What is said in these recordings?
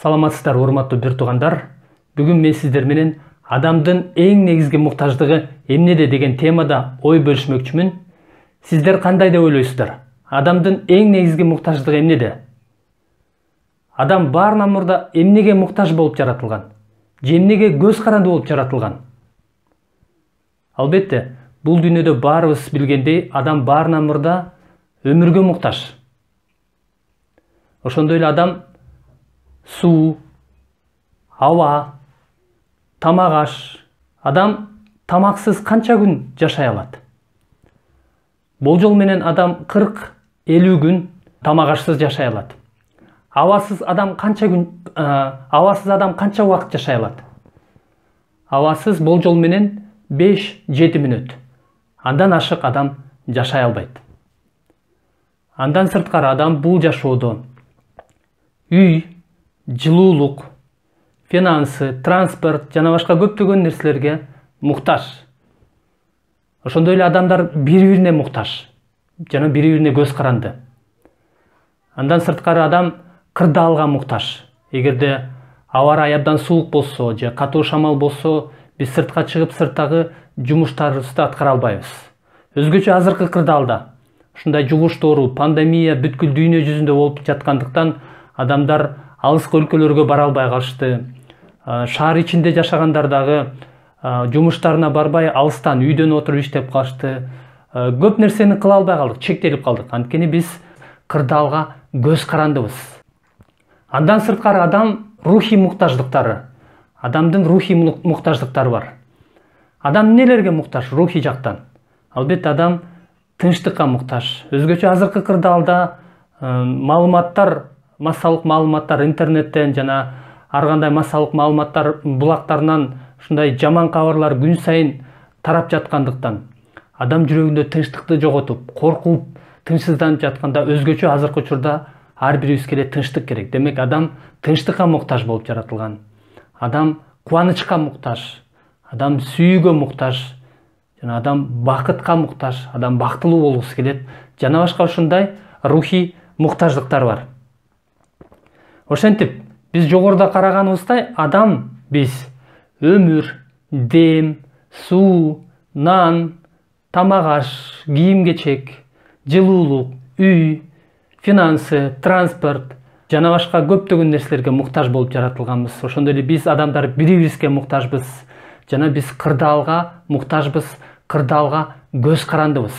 Саламатсыздар, урматтуу бир туугандар. Бүгүн мен сиздер менен адамдын эң негизги муктаждыгы эмнеде деген темада ой бөлүшмөкчүмүн. Сиздер кандай деп ойлойсуздар? Адамдын эң негизги муктаждыгы эмнеде? Адам баарынан мурда эмнеге муктаж болуп жаратылган? Же эмнеге көз каранды болуп жаратылган? Албетте, бул дүйнөдө баарыбыз билгендей, адам баарынан мурда өмүргө муктаж. Ошондой эле адам суу, аба, тамак аш. Адам тамаксыз канча күн жашай алат? Болжол менен адам 40-50 күн тамак ашсыз жашай алат. Абасыз адам канча убакыт жашай алат? Абасыз болжол менен 5-7 мүнөт. Андан ашык адам жашай албайт. Андан сырткары адам бул жашоодо үй, жылуулук, финансы, транспорт жана башка көптөгөн нерселерге муктаж. Ошондой эле адамдар бири-бирине муктаж жана бири-бирине көз каранды. Андан сырткары адам кырдаалга муктаж. Эгерде аба ырайы абдан суук болсо же катуу шамал болсо, биз сыртка чыгып сырттагы жумуштарыбызды аткара албайбыз. Өзгөчө азыркы кырдаалда ушундай жугуш оору, пандемия бүткүл дүйнө жүзүндө болуп жаткандыктан адамдар алыскы өлкөлөргө бара албай калышты. Шаар ичинде жашагандар дагы жумуштарына барбай алыстан үйдөн отуруп иштеп калышты. Көп нерсени кыла албай калдык, чектелип калдык. Анткени биз кырдаалга көз карандыбыз. Андан сырткары адам рухий муктаждыктары. Адамдын рухий муктаждыктары бар. Адам нелерге муктаж рухий жактан? Албетте адам тынчтыкка муктаж. Өзгөчө азыркы кырдаалда массалык маалыматтар интернеттен жана ар кандай массалык маалыматтар булактарынан ушундай жаман кабарлар күн сайын тарап жаткандыктан адам жүрөгүндө тынчтыкты жоготуп, коркуп, тынчсызданып жатканда өзгөчө азыркы учурда ар бирибизге эле тынчтык керек. Демек адам тынчтыкка муктаж болуп жаратылган. Адам кубанычка муктаж, адам сүйүүгө муктаж, жана адам бакытка муктаж, адам бактылуу болгусу келет. Жана башка ушундай рухий муктаждыктар бар. Ошентип, биз жогоруда караганыбыздай, адам биз өмүр, дем, суу, нан, тамак аш, кийим-кечек, жылуулук, үй, финансы, транспорт жана башка көптөгөн нерселерге муктаж болуп жаратылганбыз. Ошондой эле биз адамдар бири-бирибизге муктажбыз жана биз кырдаалга муктажбыз, кырдаалга көз карандыбыз.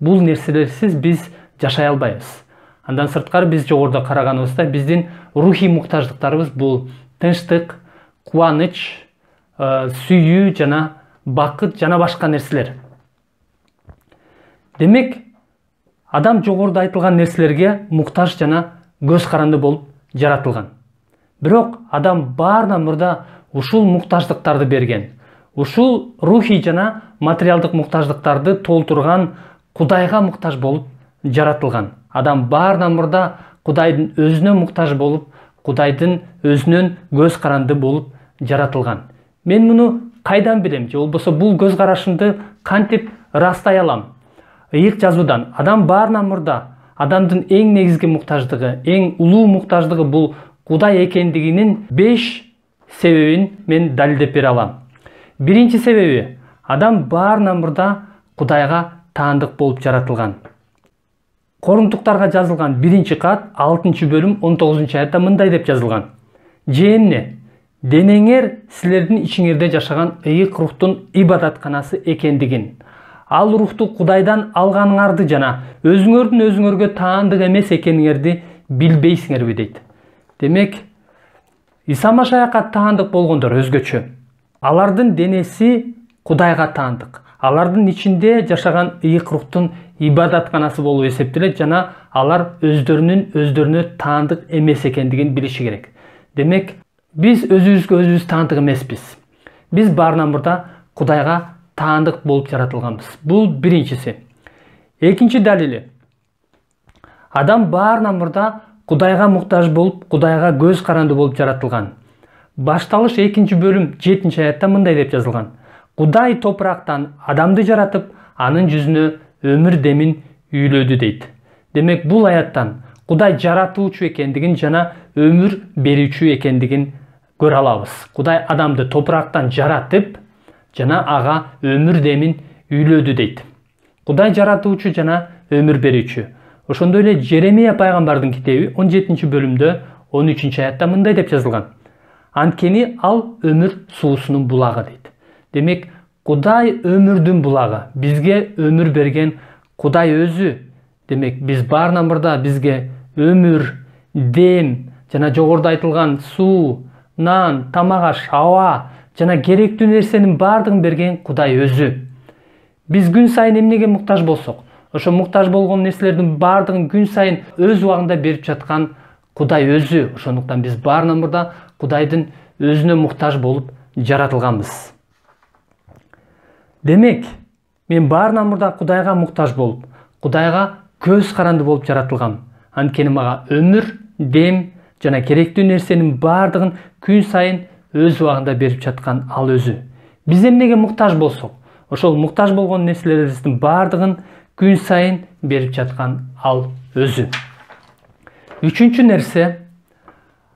Бул нерселерсиз биз жашай албайбыз. Андан сырткары биз жогоруда караганыбызда биздин рухий муктаждыктарыбыз бул тынчтык, кубаныч, сүйүү жана бакыт жана башка нерселер. Демек, адам жогоруда айтылган нерселерге муктаж жана көз каранды болуп жаратылган. Бирок адам баарынан мурда ушул муктаждыктарды берген. Ушул рухий жана материалдык муктаждыктарды толтурган Кудайга муктаж болуп жаратылган. Адам баарынан мурда Кудайдын өзүнө муктаж болуп, Кудайдын өзүнөн көз каранды болуп жаратылган. Мен муну кайдан билем? Же болбосо бул көз карашымды кантип ырастай алам? Ыйык жазуудан адам баарынан мурда адамдын эң негизги муктаждыгы, эң улуу муктаждыгы бул Кудай экендигинин 5 себебин мен далилдеп бере алам. Биринчи себеби, адам баарынан мурда Кудайга таандык болуп жаратылган. Корунтуктарга жазылган 1-кат 6-бөлүм 19-аятта мындай деп жазылган. Же эмне? Денеңер силердин ичиңерде жашаган ыйык рухтун ибадатканасы экендигин, ал рухту Кудайдан алганыңарды жана өзүңөрдүн өзүңөргө таандык эмес экениңерди билбейсиңерби дейт. Демек, Иса Машаякка таандык болгондор өзгөчө. Алардын денеси Кудайга таандык. Алардын ичинде жашаган ыйык рухтун ибадатканасы болуп эсептелет жана алар өздөрүнө таандык эмес экендигин билиши керек. Демек, биз өзүбүзгө өзүбүз таандык эмеспиз. Биз баарынан мурда Кудайга таандык болуп жаратылганбыз. Бул биринчиси. Экинчи далили. Адам баарынан мурда Кудайга муктаж болуп, Кудайга көз каранды болуп жаратылган. Башталыш 2-бөлүм 7-аятта мындай деп жазылган. Кудай топурактан адамды жаратып, анын жүзүнө өмүр демин үйлөдү дейт. Демек, бул аяттан Кудай жаратуучу экендигин жана өмүр берүүчү экендигин көрө алабыз. Кудай адамды топурактан жаратып, жана ага өмүр демин үйлөдү дейт. Кудай жаратуучу жана өмүр берүүчү. Ошондой эле Жеремия пайгамбардын китеби 17-бөлүмдө 13-аятта мындай деп жазылган. Анткени ал өмүр суусунун булагы дейт. Демек, Кудай өмүрдүн булагы, бизге өмүр берген Кудай өзү. Демек, биз баарынан мурда бизге өмүр, дем жана жогоруда айтылган суу, нан, тамак аш, аба жана керектүү нерсенин баардыгын берген Кудай өзү. Биз күн сайын эмнеге муктаж болсок, ошо муктаж болгон нерселердин баардыгын күн сайын өз убагында берип жаткан Кудай өзү. Ошондуктан биз баарынан мурда Кудайдын өзүнө муктаж болуп жаратылганбыз. Демек, мен баарынан мурда Кудайга муктаж болуп, Кудайга көз каранды болуп жаратылгам. Анткени мага өмүр, дем жана керектүү нерсенин баардыгын күн сайын өз убагында берип жаткан ал өзү. Биз эмнеге муктаж болсок, ошол муктаж болгон нерселерибиздин баардыгын күн сайын берип жаткан ал өзү. Үчүнчү нерсе,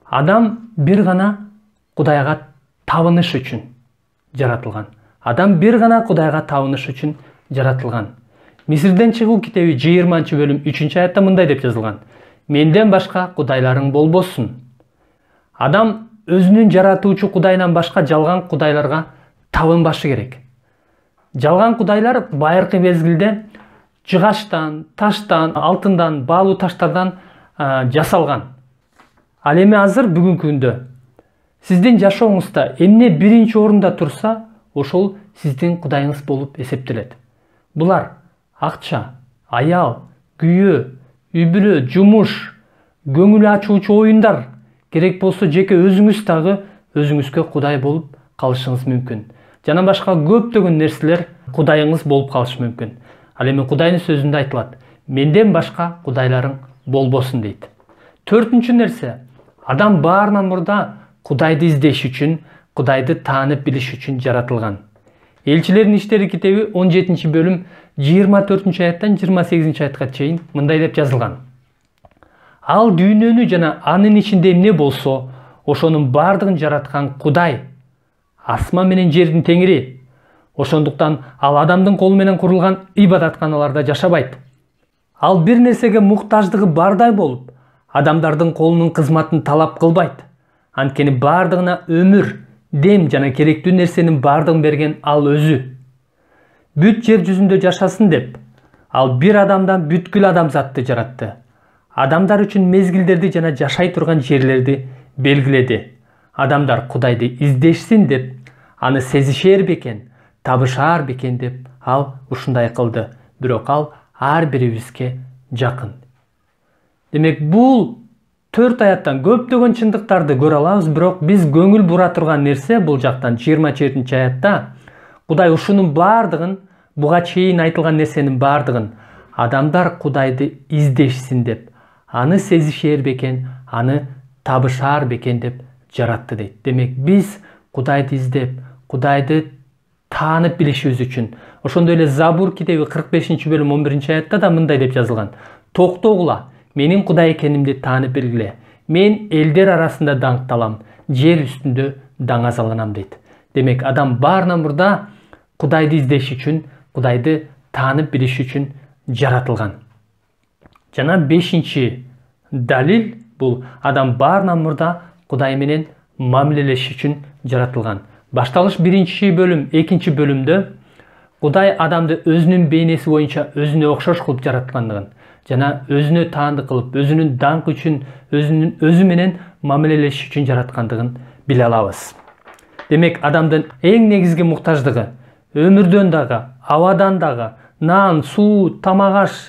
адам бир гана Кудайга табыныш үчүн жаратылган. Адам бир гана Кудайга табыныш үчүн жаратылган. Мисирден чыгуу китеби 20-бөлүм 3-аятта мындай деп жазылган. Менден башка кудайларың болбосун. Адам өзүнүн жаратуучу Кудайдан башка жалган кудайларга табынбашы керек. Жалган кудайлар байыркы мезгилде жыгачтан, таштан, алтындан, баалуу таштардан жасалган. Ал эми азыр бүгүнкү күндө сиздин жашооңузда эмне биринчи орунда турса, ошол сиздин кудайыңыз болуп эсептелет. Булар акча, аял, күйөө, үй-бүлө, жумуш, көңүл ачуучу оюндар, керек болсо жеке өзүңүз дагы өзүңүзгө кудай болуп калышыңыз мүмкүн. Жана башка көптөгөн нерселер кудайыңыз болуп калышы мүмкүн. Ал эми Кудайдын сөзүндө айтылат: менден башка кудайларың болбосун дейт. Төртүнчү нерсе, адам баарынан мурда Кудайды издеш үчүн, Кудайды таанып билиш үчүн жаратылган. Элчилердин иштери китеби 17-бөлүм 24-аяттан 28-аятка чейин мындай деп жазылган. Ал дүйнөнү жана анын ичинде эмне болсо, ошонун баардыгын жараткан Кудай, асман менен жердин теңири. Ошондуктан ал адамдын колу менен курулган ибадатканаларда жашабайт. Ал бир нерсеге муктаждыгы бардай болуп, адамдардын колунун кызматын талап кылбайт. Анткени баардыгына өмүр, дем жана керектүү нерсенин баардыгын берген ал өзү. Бүт жер жүзүндө жашасын деп, ал бир адамдан бүткүл адамзатты жаратты. Адамдар үчүн мезгилдерди жана жашай турган жерлерди белгиледи. Адамдар Кудайды издешсин деп, аны сезишер бекен, табышар бекен деп ал ушундай кылды. Бирок ал ар бирибизге жакын. Демек, бул 4 аяттан көптөгөн чындыктарды көрө алабыз, бирок биз көңүл бура турган нерсе бул жактан 24-аятта Кудай ушунун баардыгын, буга чейин айтылган нерсенин баардыгын адамдар Кудайды издешсин деп, аны сезишер бекен, аны табышар бекен деп жаратты дейт. Демек, биз Кудайды издеп, Кудайды таанып билишибиз үчүн, ошондой эле Забур китеби 45-бөлүм 11-аятта да мындай деп жазылган. Токтогула, менин Кудай экенимди таанып белгиле. Мен элдер арасында даңкталам, жер үстүндө даңазаланам дейт. Демек, адам баарынан мурда Кудайды издеш үчүн, Кудайды таанып билиш үчүн жаратылган. Жана 5-чи далил бул адам баарынан мурда Кудай менен мамилелеш үчүн жаратылган. Башталыш 1-бөлүм 2-бөлүмдө Кудай адамды өзүнүн бейнеси боюнча өзүнө окшош кылып жараткандыгын жана өзүнө таандык кылып, өзүнүн даңкы үчүн, өзү менен мамилелеш үчүн жараткандыгын биле алабыз. Демек, адамдын эң негизги муктаждыгы өмүрдөн дагы, абадан дагы, нан, суу, тамак аш,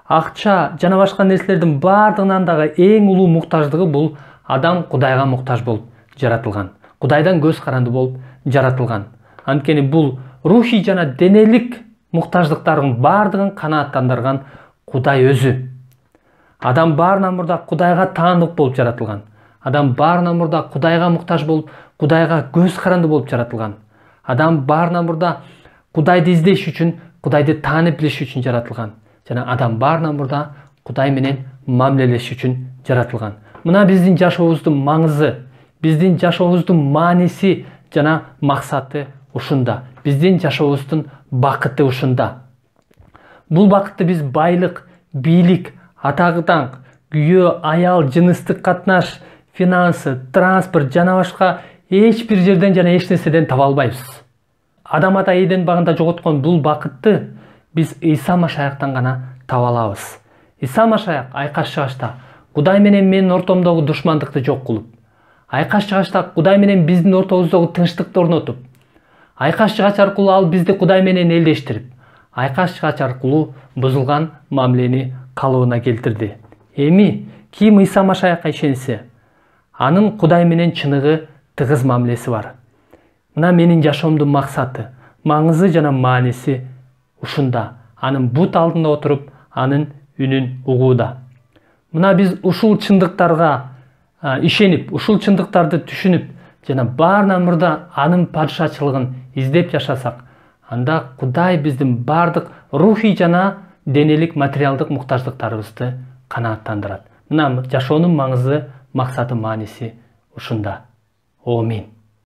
акча жана башка нерселердин баардыгынан дагы эң улуу муктаждыгы бул адам Кудайга муктаж болуп жаратылган. Кудайдан көз каранды болуп жаратылган. Анткени бул рухий жана денелик муктаждыктардын баардыгын канааттандырган Кудай өзү. Адам баарынан мурда Кудайга таандык болуп жаратылган. Адам баарынан мурда Кудайга муктаж болуп, Кудайга көз каранды болуп жаратылган. Адам баарынан мурда Кудайды издеш үчүн, Кудайды таанып билиш үчүн жаратылган. Жана адам баарынан мурда Кудай менен мамилелешиш үчүн жаратылган. Мына биздин жашообуздун маңызы, биздин жашообуздун мааниси жана максаты ушунда. Биздин жашообуздун бакыты ушунда. Бул бакытты биз байлык, бийлик, атак даңк, күйөө, аял, жыныстык катнаш, финансы, транспорт жана башка эч бир жерден жана эч нерседен таба албайбыз. Адам ата Эден багында жоготкон бул бакытты биз Иса Машаяктан гана таба алабыз. Иса Машаяк айкаш чыгачта Кудай менен менин ортомдогу душмандыкты жок кылып, айкаш чыгачта Кудай менен биздин ортобуздогу тынчтыкты орнотуп, айкаш чыгач аркылуу ал бизди Кудай менен элдештирип, айкаш чыгач аркылуу бузулган мамилени калыбына келтирди. Эми ким Иса Машаякка ишенсе, анын Кудай менен чыныгы тыгыз мамилеси бар. Мына менин жашоомдун максаты, маңызы жана мааниси ушунда. Анын бут алдында отуруп, анын үнүн угууда. Мына биз ушул чындыктарга ишенип, ушул чындыктарды түшүнүп, жана баарынан мурда анын падышачылыгын издеп жашасак, анда Кудай биздин бардык рухий жана денелик материалдык муктаждыктарыбызды канааттандырат. Мына жашоонун маңызы, максаты, мааниси ушунда. Амин.